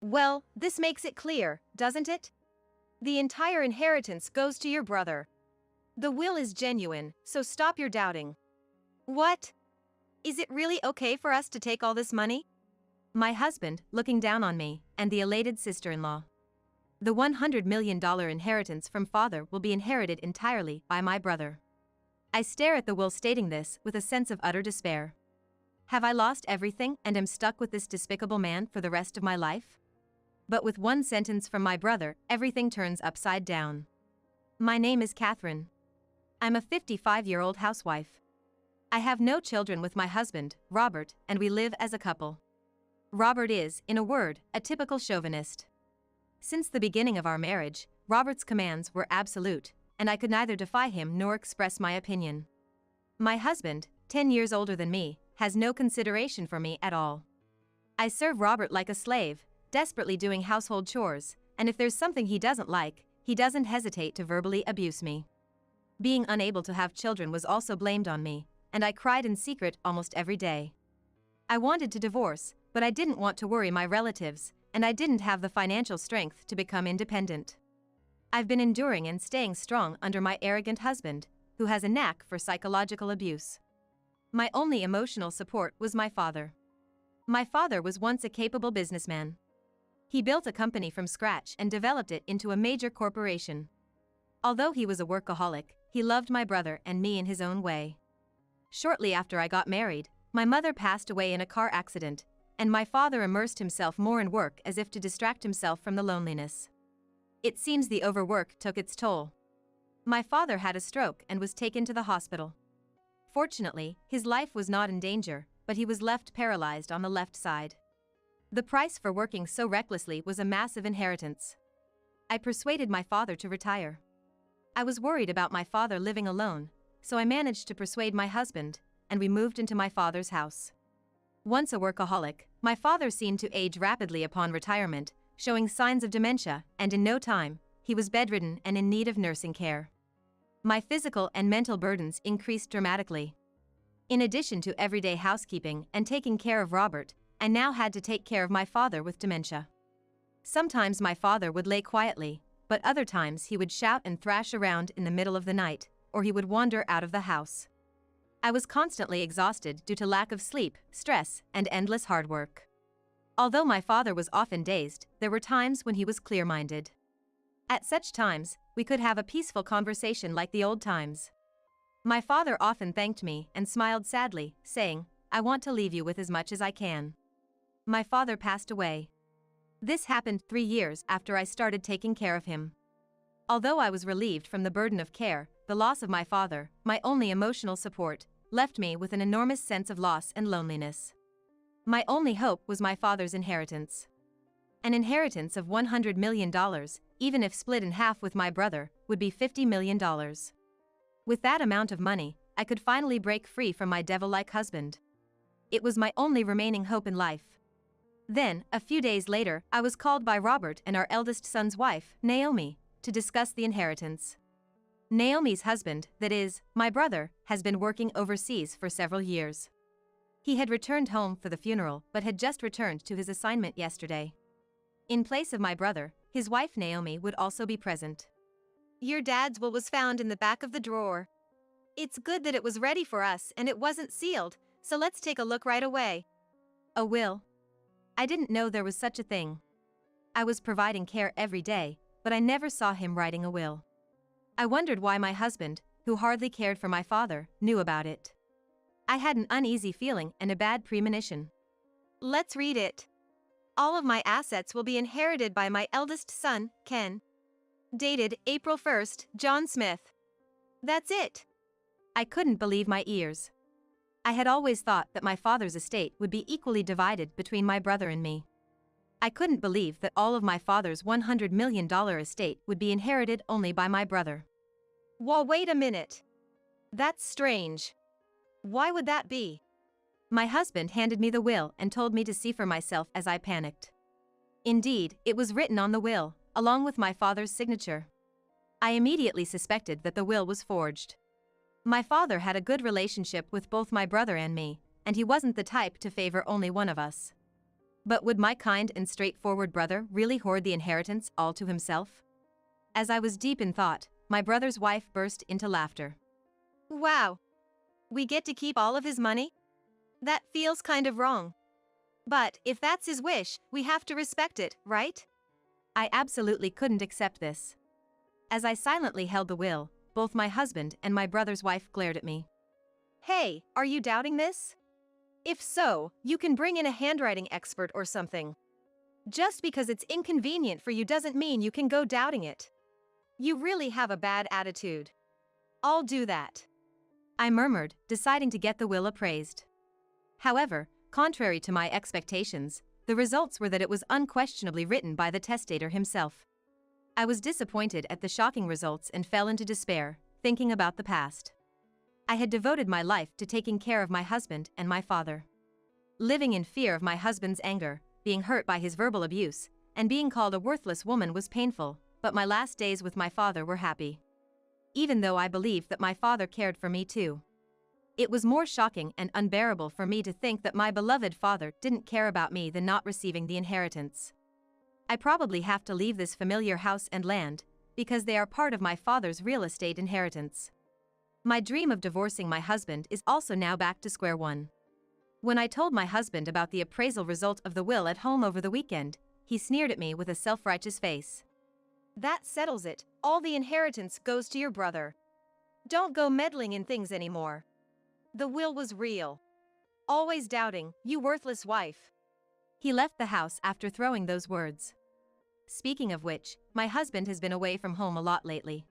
Well, this makes it clear, doesn't it? The entire inheritance goes to your brother. The will is genuine, so stop your doubting. What? Is it really okay for us to take all this money? My husband, looking down on me, and the elated sister-in-law. The $100 million inheritance from father will be inherited entirely by my brother. I stare at the will stating this with a sense of utter despair. Have I lost everything and am stuck with this despicable man for the rest of my life? But with one sentence from my brother, everything turns upside down. My name is Catherine. I'm a 55-year-old housewife. I have no children with my husband, Robert, and we live as a couple. Robert is, in a word, a typical chauvinist. Since the beginning of our marriage, Robert's commands were absolute, and I could neither defy him nor express my opinion. My husband, 10 years older than me, has no consideration for me at all. I serve Robert like a slave, desperately doing household chores, and if there's something he doesn't like, he doesn't hesitate to verbally abuse me. Being unable to have children was also blamed on me, and I cried in secret almost every day. I wanted to divorce, but I didn't want to worry my relatives, and I didn't have the financial strength to become independent. I've been enduring and staying strong under my arrogant husband, who has a knack for psychological abuse. My only emotional support was my father. My father was once a capable businessman. He built a company from scratch and developed it into a major corporation. Although he was a workaholic, he loved my brother and me in his own way. Shortly after I got married, my mother passed away in a car accident, and my father immersed himself more in work as if to distract himself from the loneliness. It seems the overwork took its toll. My father had a stroke and was taken to the hospital. Fortunately, his life was not in danger, but he was left paralyzed on the left side. The price for working so recklessly was a massive inheritance. I persuaded my father to retire. I was worried about my father living alone, so I managed to persuade my husband, and we moved into my father's house. Once a workaholic, my father seemed to age rapidly upon retirement, showing signs of dementia, and in no time, he was bedridden and in need of nursing care. My physical and mental burdens increased dramatically. In addition to everyday housekeeping and taking care of Robert, I now had to take care of my father with dementia. Sometimes my father would lay quietly, but other times he would shout and thrash around in the middle of the night, or he would wander out of the house. I was constantly exhausted due to lack of sleep, stress, and endless hard work. Although my father was often dazed, there were times when he was clear-minded. At such times, we could have a peaceful conversation like the old times. My father often thanked me and smiled sadly, saying, "I want to leave you with as much as I can." My father passed away. This happened 3 years after I started taking care of him. Although I was relieved from the burden of care, the loss of my father, my only emotional support, left me with an enormous sense of loss and loneliness. My only hope was my father's inheritance. An inheritance of $100 million, even if split in half with my brother, would be $50 million. With that amount of money, I could finally break free from my devil-like husband. It was my only remaining hope in life. Then, a few days later, I was called by Robert and our eldest son's wife, Naomi, to discuss the inheritance. Naomi's husband, that is, my brother, has been working overseas for several years. He had returned home for the funeral but had just returned to his assignment yesterday. In place of my brother, his wife Naomi would also be present. "Your dad's will was found in the back of the drawer. It's good that it was ready for us and it wasn't sealed, so let's take a look right away." A will? I didn't know there was such a thing. I was providing care every day, but I never saw him writing a will. I wondered why my husband, who hardly cared for my father, knew about it. I had an uneasy feeling and a bad premonition. "Let's read it. All of my assets will be inherited by my eldest son, Ken. Dated April 1st, John Smith." That's it. I couldn't believe my ears. I had always thought that my father's estate would be equally divided between my brother and me. I couldn't believe that all of my father's $100 million estate would be inherited only by my brother. Well, wait a minute. That's strange. Why would that be? My husband handed me the will and told me to see for myself as I panicked. Indeed, it was written on the will, along with my father's signature. I immediately suspected that the will was forged. My father had a good relationship with both my brother and me, and he wasn't the type to favor only one of us. But would my kind and straightforward brother really hoard the inheritance all to himself? As I was deep in thought, my brother's wife burst into laughter. Wow! We get to keep all of his money? That feels kind of wrong. But if that's his wish, we have to respect it, right? I absolutely couldn't accept this. As I silently held the will, both my husband and my brother's wife glared at me. Hey, are you doubting this? If so, you can bring in a handwriting expert or something. Just because it's inconvenient for you doesn't mean you can go doubting it. You really have a bad attitude. I'll do that, I murmured, deciding to get the will appraised. However, contrary to my expectations, the results were that it was unquestionably written by the testator himself. I was disappointed at the shocking results and fell into despair, thinking about the past. I had devoted my life to taking care of my husband and my father. Living in fear of my husband's anger, being hurt by his verbal abuse, and being called a worthless woman was painful, but my last days with my father were happy. Even though I believed that my father cared for me too. It was more shocking and unbearable for me to think that my beloved father didn't care about me than not receiving the inheritance. I probably have to leave this familiar house and land, because they are part of my father's real estate inheritance. My dream of divorcing my husband is also now back to square one. When I told my husband about the appraisal result of the will at home over the weekend, he sneered at me with a self-righteous face. That settles it, all the inheritance goes to your brother. Don't go meddling in things anymore. The will was real. Always doubting, you worthless wife. He left the house after throwing those words. Speaking of which, my husband has been away from home a lot lately.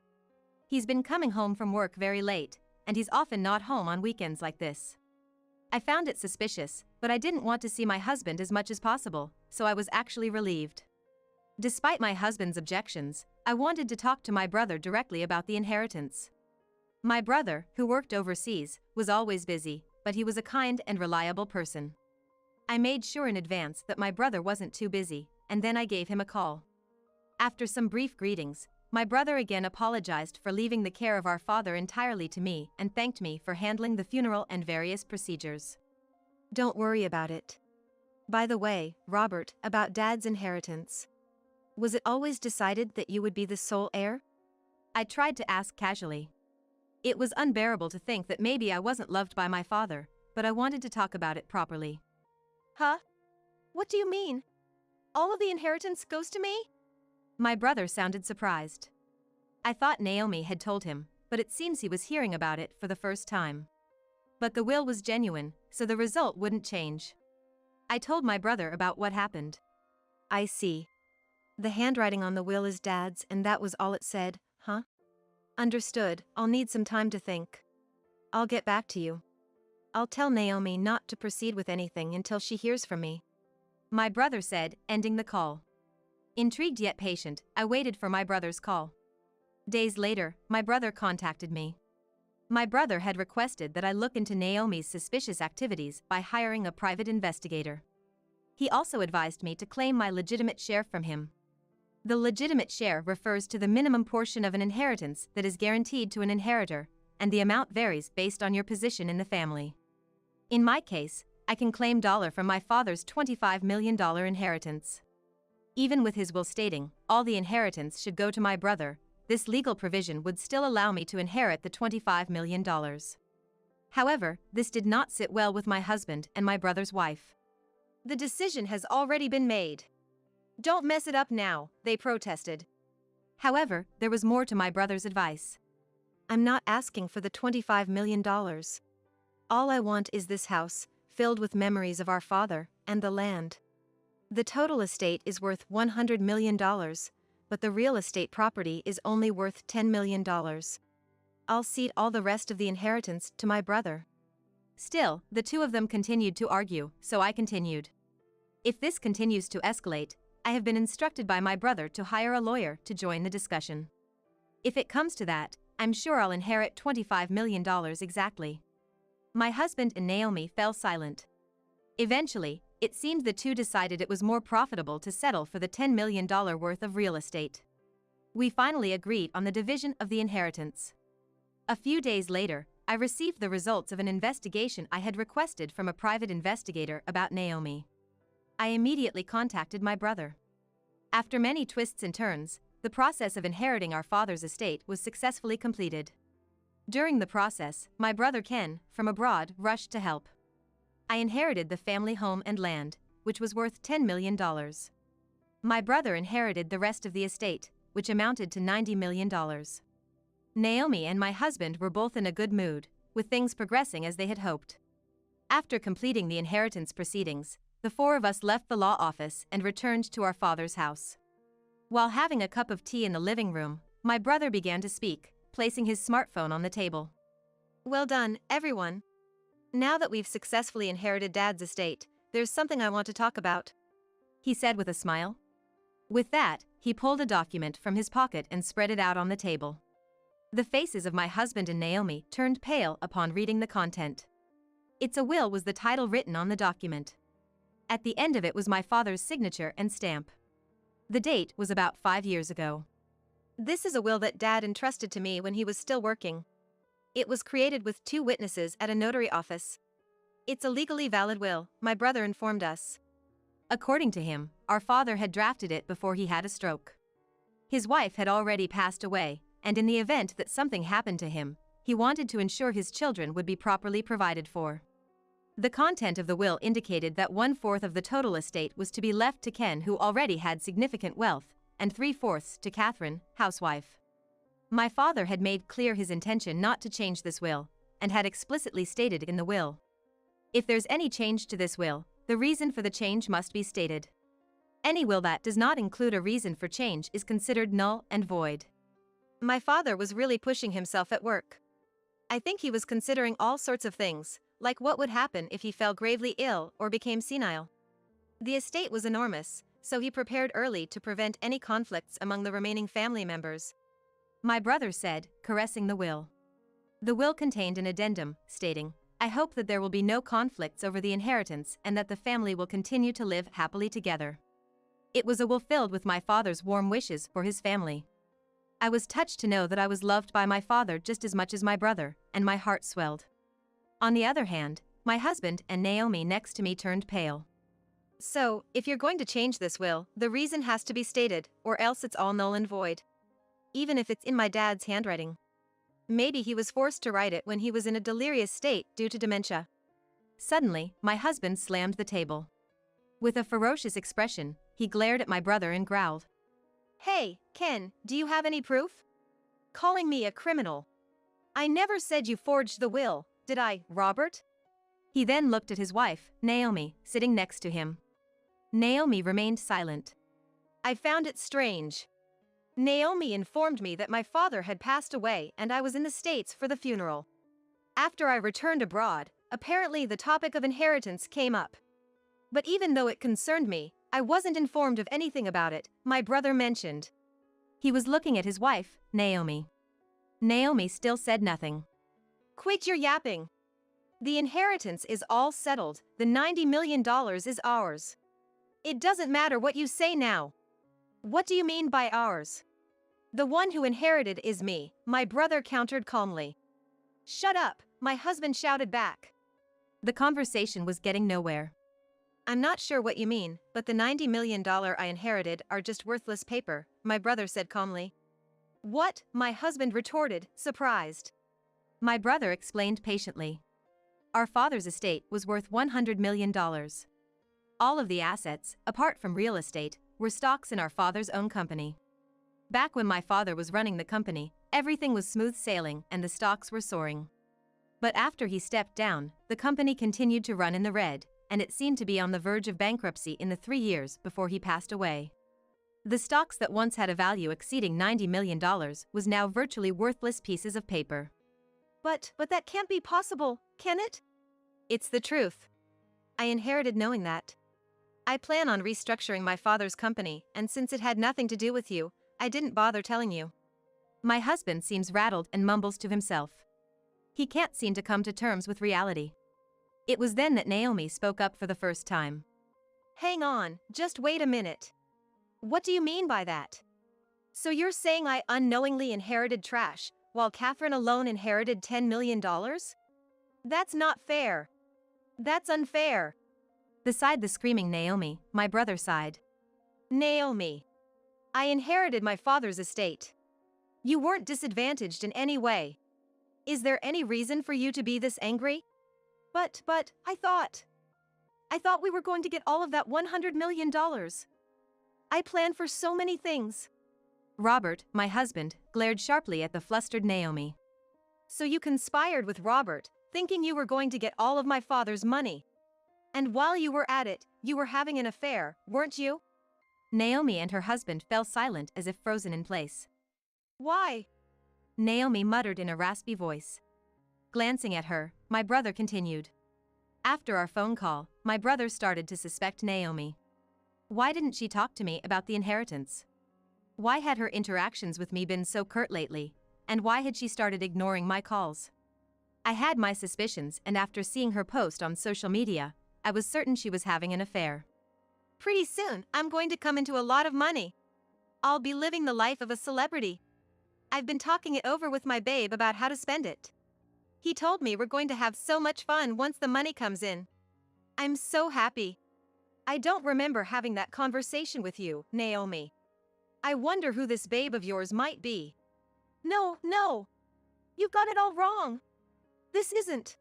He's been coming home from work very late, and he's often not home on weekends like this. I found it suspicious, but I didn't want to see my husband as much as possible, so I was actually relieved. Despite my husband's objections, I wanted to talk to my brother directly about the inheritance. My brother, who worked overseas, was always busy, but he was a kind and reliable person. I made sure in advance that my brother wasn't too busy, and then I gave him a call. After some brief greetings, my brother again apologized for leaving the care of our father entirely to me and thanked me for handling the funeral and various procedures. Don't worry about it. By the way, Robert, about Dad's inheritance. Was it always decided that you would be the sole heir? I tried to ask casually. It was unbearable to think that maybe I wasn't loved by my father, but I wanted to talk about it properly. Huh? What do you mean? All of the inheritance goes to me? My brother sounded surprised. I thought Naomi had told him, but it seems he was hearing about it for the first time. But the will was genuine, so the result wouldn't change. I told my brother about what happened. I see. The handwriting on the will is Dad's and that was all it said, huh? Understood, I'll need some time to think. I'll get back to you. I'll tell Naomi not to proceed with anything until she hears from me. My brother said, ending the call. Intrigued yet patient, I waited for my brother's call. Days later, my brother contacted me. My brother had requested that I look into Naomi's suspicious activities by hiring a private investigator. He also advised me to claim my legitimate share from him. The legitimate share refers to the minimum portion of an inheritance that is guaranteed to an inheritor, and the amount varies based on your position in the family. In my case, I can claim dollar from my father's $25 million inheritance. Even with his will stating, all the inheritance should go to my brother, this legal provision would still allow me to inherit the $25 million. However, this did not sit well with my husband and my brother's wife. The decision has already been made. Don't mess it up now, they protested. However, there was more to my brother's advice. I'm not asking for the $25 million. All I want is this house, filled with memories of our father, and the land. The total estate is worth $100 million, but the real estate property is only worth $10 million. I'll cede all the rest of the inheritance to my brother. Still, the two of them continued to argue, so I continued. If this continues to escalate, I have been instructed by my brother to hire a lawyer to join the discussion. If it comes to that, I'm sure I'll inherit $25 million exactly. My husband and Naomi fell silent. Eventually, it seemed the two decided it was more profitable to settle for the $10 million worth of real estate. We finally agreed on the division of the inheritance. A few days later, I received the results of an investigation I had requested from a private investigator about Naomi. I immediately contacted my brother. After many twists and turns, the process of inheriting our father's estate was successfully completed. During the process, my brother Ken, from abroad, rushed to help. I inherited the family home and land, which was worth $10 million. My brother inherited the rest of the estate, which amounted to $90 million. Naomi and my husband were both in a good mood, with things progressing as they had hoped. After completing the inheritance proceedings, the four of us left the law office and returned to our father's house. While having a cup of tea in the living room, my brother began to speak, placing his smartphone on the table. "Well done, everyone. Now that we've successfully inherited Dad's estate, there's something I want to talk about," he said with a smile. With that, he pulled a document from his pocket and spread it out on the table. The faces of my husband and Naomi turned pale upon reading the content. "It's a will" was the title written on the document. At the end of it was my father's signature and stamp. The date was about 5 years ago. "This is a will that Dad entrusted to me when he was still working. It was created with 2 witnesses at a notary office. It's a legally valid will," my brother informed us. According to him, our father had drafted it before he had a stroke. His wife had already passed away, and in the event that something happened to him, he wanted to ensure his children would be properly provided for. The content of the will indicated that 1/4 of the total estate was to be left to Ken, who already had significant wealth, and 3/4 to Catherine, housewife. My father had made clear his intention not to change this will, and had explicitly stated in the will. If there's any change to this will, the reason for the change must be stated. Any will that does not include a reason for change is considered null and void. My father was really pushing himself at work. I think he was considering all sorts of things, like what would happen if he fell gravely ill or became senile. The estate was enormous, so he prepared early to prevent any conflicts among the remaining family members. My brother said, caressing the will. The will contained an addendum, stating, "I hope that there will be no conflicts over the inheritance and that the family will continue to live happily together." It was a will filled with my father's warm wishes for his family. I was touched to know that I was loved by my father just as much as my brother, and my heart swelled. On the other hand, my husband and Naomi next to me turned pale. "So, if you're going to change this will, the reason has to be stated, or else it's all null and void. Even if it's in my dad's handwriting. Maybe he was forced to write it when he was in a delirious state due to dementia." Suddenly, my husband slammed the table. With a ferocious expression, he glared at my brother and growled. "Hey, Ken, do you have any proof? Calling me a criminal. I never said you forged the will, did I, Robert?" He then looked at his wife, Naomi, sitting next to him. Naomi remained silent. I found it strange. Naomi informed me that my father had passed away and I was in the States for the funeral. After I returned abroad, apparently the topic of inheritance came up. But even though it concerned me, I wasn't informed of anything about it, my brother mentioned. He was looking at his wife, Naomi. Naomi still said nothing. "Quit your yapping. The inheritance is all settled, the $90 million is ours. It doesn't matter what you say now." "What do you mean by ours?" "The one who inherited is me," my brother countered calmly. "Shut up," my husband shouted back. The conversation was getting nowhere. "I'm not sure what you mean, but the $90 million I inherited are just worthless paper," my brother said calmly. "What?" my husband retorted, surprised. My brother explained patiently. Our father's estate was worth $100 million. All of the assets, apart from real estate, were stocks in our father's own company. Back when my father was running the company, everything was smooth sailing and the stocks were soaring. But after he stepped down, the company continued to run in the red, and it seemed to be on the verge of bankruptcy in the 3 years before he passed away. The stocks that once had a value exceeding $90 million was now virtually worthless pieces of paper. But that can't be possible, can it?" "It's the truth. I inherited knowing that. I plan on restructuring my father's company, and since it had nothing to do with you, I didn't bother telling you." My husband seems rattled and mumbles to himself. He can't seem to come to terms with reality. It was then that Naomi spoke up for the first time. "Hang on, just wait a minute. What do you mean by that? So you're saying I unknowingly inherited trash, while Catherine alone inherited $10 million? That's not fair. That's unfair." Beside the screaming Naomi, my brother sighed. Naomi. I inherited my father's estate. You weren't disadvantaged in any way. Is there any reason for you to be this angry? But, I thought we were going to get all of that $100 million. I planned for so many things. Robert, my husband, glared sharply at the flustered Naomi. So you conspired with Robert, thinking you were going to get all of my father's money. And while you were at it, you were having an affair, weren't you? Naomi and her husband fell silent as if frozen in place. Why? Naomi muttered in a raspy voice. Glancing at her, my brother continued. After our phone call, my brother started to suspect Naomi. Why didn't she talk to me about the inheritance? Why had her interactions with me been so curt lately, and why had she started ignoring my calls? I had my suspicions, and after seeing her post on social media, I was certain she was having an affair. Pretty soon, I'm going to come into a lot of money. I'll be living the life of a celebrity. I've been talking it over with my babe about how to spend it. He told me we're going to have so much fun once the money comes in. I'm so happy. I don't remember having that conversation with you, Naomi. I wonder who this babe of yours might be. No. You've got it all wrong. This isn't.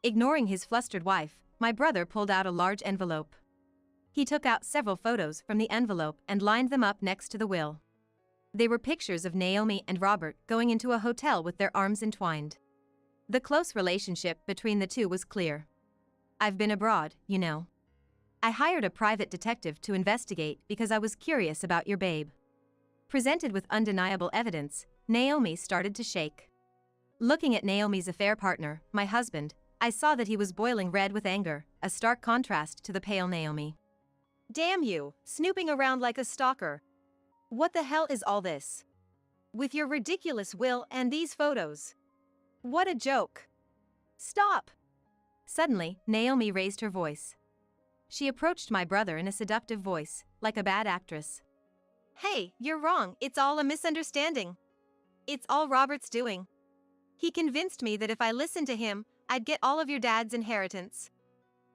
Ignoring his flustered wife, my brother pulled out a large envelope. He took out several photos from the envelope and lined them up next to the will. They were pictures of Naomi and Robert going into a hotel with their arms entwined. The close relationship between the two was clear. I've been abroad, you know. I hired a private detective to investigate because I was curious about your babe. Presented with undeniable evidence, Naomi started to shake. Looking at Naomi's affair partner, my husband, I saw that he was boiling red with anger, a stark contrast to the pale Naomi. Damn you, snooping around like a stalker. What the hell is all this? With your ridiculous will and these photos. What a joke. Stop! Suddenly, Naomi raised her voice. She approached my brother in a seductive voice, like a bad actress. Hey, you're wrong, it's all a misunderstanding. It's all Robert's doing. He convinced me that if I listened to him, I'd get all of your dad's inheritance.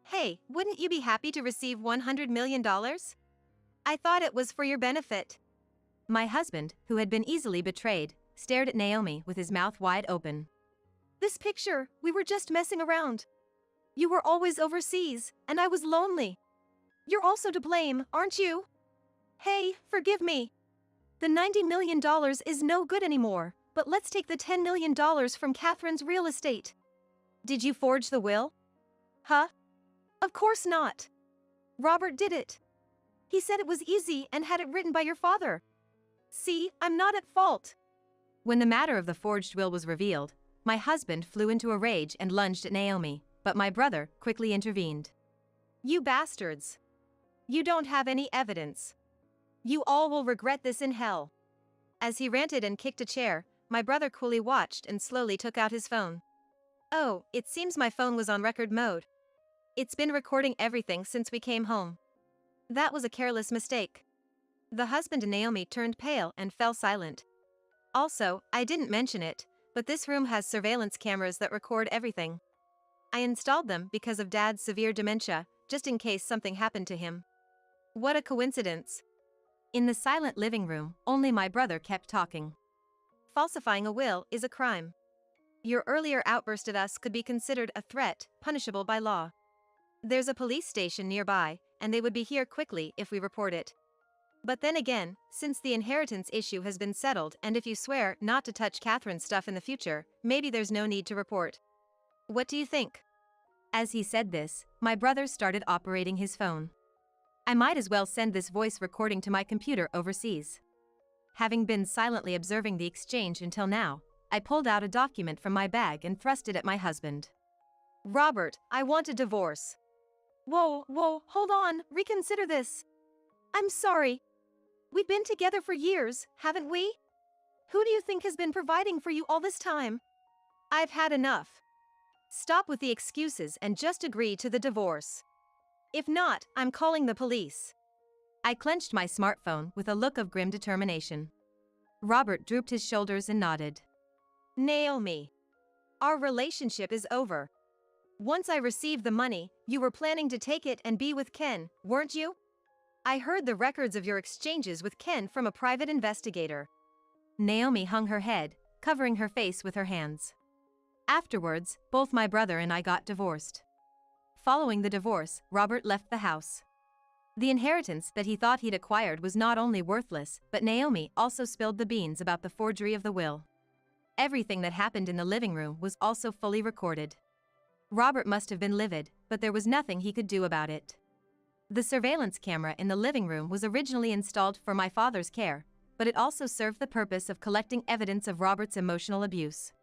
Hey, wouldn't you be happy to receive $100 million? I thought it was for your benefit. My husband, who had been easily betrayed, stared at Naomi with his mouth wide open. This picture, we were just messing around. You were always overseas, and I was lonely. You're also to blame, aren't you? Hey, forgive me. The $90 million is no good anymore, but let's take the $10 million from Catherine's real estate. Did you forge the will? Huh? Of course not. Robert did it. He said it was easy and had it written by your father. See, I'm not at fault. When the matter of the forged will was revealed, my husband flew into a rage and lunged at Naomi, but my brother quickly intervened. You bastards. You don't have any evidence. You all will regret this in hell. As he ranted and kicked a chair, my brother coolly watched and slowly took out his phone. Oh, it seems my phone was on record mode. It's been recording everything since we came home. That was a careless mistake. The husband and Naomi turned pale and fell silent. Also, I didn't mention it, but this room has surveillance cameras that record everything. I installed them because of Dad's severe dementia, just in case something happened to him. What a coincidence. In the silent living room, only my brother kept talking. Falsifying a will is a crime. Your earlier outburst at us could be considered a threat, punishable by law. There's a police station nearby, and they would be here quickly if we report it. But then again, since the inheritance issue has been settled and if you swear not to touch Catherine's stuff in the future, maybe there's no need to report. What do you think? As he said this, my brother started operating his phone. I might as well send this voice recording to my computer overseas. Having been silently observing the exchange until now, I pulled out a document from my bag and thrust it at my husband. Robert, I want a divorce. Whoa, hold on, reconsider this. I'm sorry. We've been together for years, haven't we? Who do you think has been providing for you all this time? I've had enough. Stop with the excuses and just agree to the divorce. If not, I'm calling the police. I clenched my smartphone with a look of grim determination. Robert drooped his shoulders and nodded. Naomi. Our relationship is over. Once I received the money, you were planning to take it and be with Ken, weren't you? I heard the records of your exchanges with Ken from a private investigator. Naomi hung her head, covering her face with her hands. Afterwards, both my brother and I got divorced. Following the divorce, Robert left the house. The inheritance that he thought he'd acquired was not only worthless, but Naomi also spilled the beans about the forgery of the will. Everything that happened in the living room was also fully recorded. Robert must have been livid, but there was nothing he could do about it. The surveillance camera in the living room was originally installed for my father's care, but it also served the purpose of collecting evidence of Robert's emotional abuse.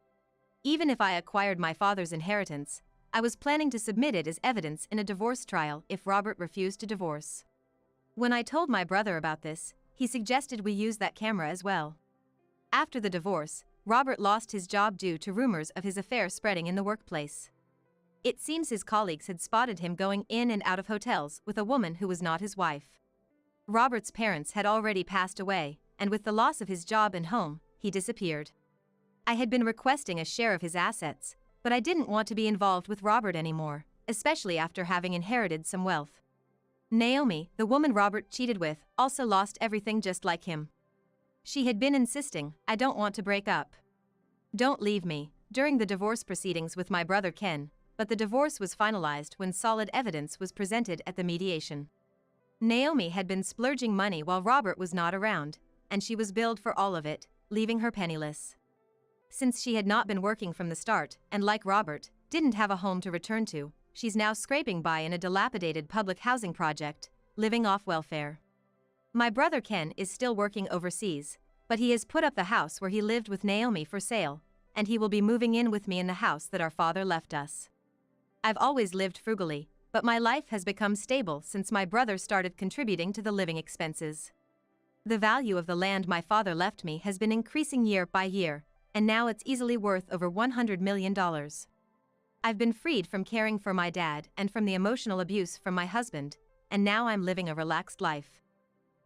Even if I acquired my father's inheritance, I was planning to submit it as evidence in a divorce trial if Robert refused to divorce. When I told my brother about this, he suggested we use that camera as well. After the divorce, Robert lost his job due to rumors of his affair spreading in the workplace. It seems his colleagues had spotted him going in and out of hotels with a woman who was not his wife. Robert's parents had already passed away, and with the loss of his job and home, he disappeared. I had been requesting a share of his assets, but I didn't want to be involved with Robert anymore, especially after having inherited some wealth. Naomi, the woman Robert cheated with, also lost everything just like him. She had been insisting, "I don't want to break up. Don't leave me," during the divorce proceedings with my brother Ken, but the divorce was finalized when solid evidence was presented at the mediation. Naomi had been splurging money while Robert was not around, and she was billed for all of it, leaving her penniless. Since she had not been working from the start, and like Robert, didn't have a home to return to, she's now scraping by in a dilapidated public housing project, living off welfare. My brother Ken is still working overseas, but he has put up the house where he lived with Naomi for sale, and he will be moving in with me in the house that our father left us. I've always lived frugally, but my life has become stable since my brother started contributing to the living expenses. The value of the land my father left me has been increasing year by year, and now it's easily worth over $100 million. I've been freed from caring for my dad and from the emotional abuse from my husband, and now I'm living a relaxed life.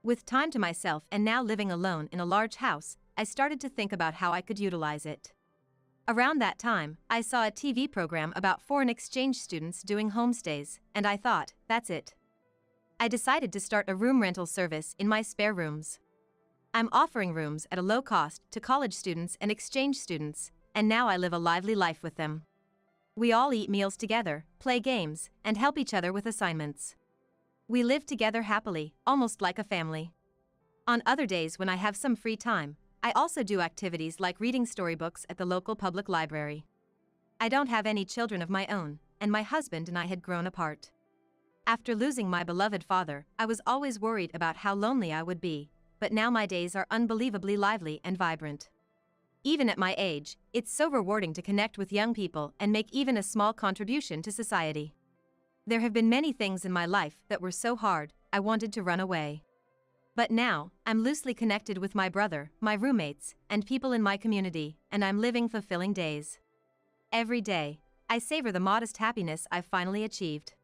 With time to myself and now living alone in a large house, I started to think about how I could utilize it. Around that time, I saw a TV program about foreign exchange students doing homestays, and I thought, that's it. I decided to start a room rental service in my spare rooms. I'm offering rooms at a low cost to college students and exchange students, and now I live a lively life with them. We all eat meals together, play games, and help each other with assignments. We live together happily, almost like a family. On other days when I have some free time, I also do activities like reading storybooks at the local public library. I don't have any children of my own, and my husband and I had grown apart. After losing my beloved father, I was always worried about how lonely I would be, but now my days are unbelievably lively and vibrant. Even at my age, it's so rewarding to connect with young people and make even a small contribution to society. There have been many things in my life that were so hard, I wanted to run away. But now, I'm loosely connected with my brother, my roommates, and people in my community, and I'm living fulfilling days. Every day, I savor the modest happiness I've finally achieved.